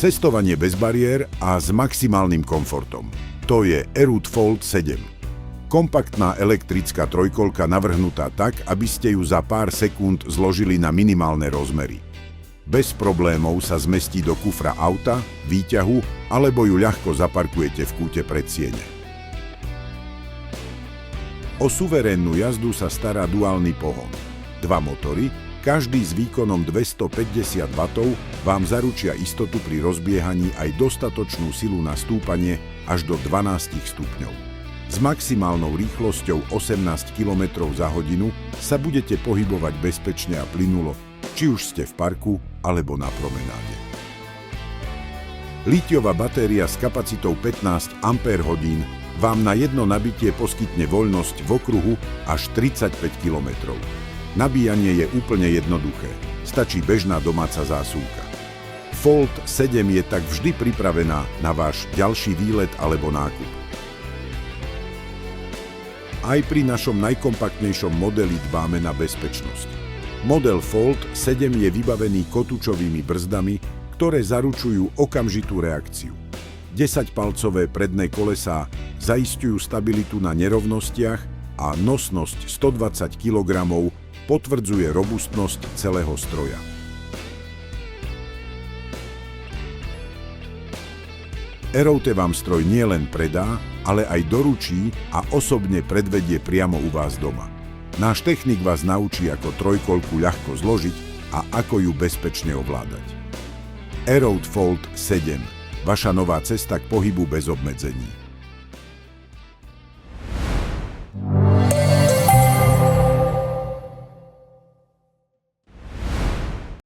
Cestovanie bez bariér a s maximálnym komfortom. To je Aruto Fold 7. Kompaktná elektrická trojkolka navrhnutá tak, aby ste ju za pár sekúnd zložili na minimálne rozmery. Bez problémov sa zmestí do kufra auta, výťahu alebo ju ľahko zaparkujete v kúte predsieň. O suverénnu jazdu sa stará duálny pohon. Dva motory, každý s výkonom 250 W, vám zaručia istotu pri rozbiehaní aj dostatočnú silu na stúpanie až do 12 stupňov. S maximálnou rýchlosťou 18 km za hodinu sa budete pohybovať bezpečne a plynulo, či už ste v parku alebo na promenáde. Lítiová batéria s kapacitou 15 Ah vám na jedno nabitie poskytne voľnosť v okruhu až 35 km. Nabíjanie je úplne jednoduché. Stačí bežná domáca zásuvka. Fold 7 je tak vždy pripravená na váš ďalší výlet alebo nákup. Aj pri našom najkompaktnejšom modeli dbáme na bezpečnosť. Model Fold 7 je vybavený kotúčovými brzdami, ktoré zaručujú okamžitú reakciu. 10-palcové predné kolesá zaisťujú stabilitu na nerovnostiach a nosnosť 120 kg potvrdzuje robustnosť celého stroja. Aruto vám stroj nielen predá, ale aj doručí a osobne predvedie priamo u vás doma. Náš technik vás naučí, ako trojkolku ľahko zložiť a ako ju bezpečne ovládať. Aruto Fold 7. Vaša nová cesta k pohybu bez obmedzení.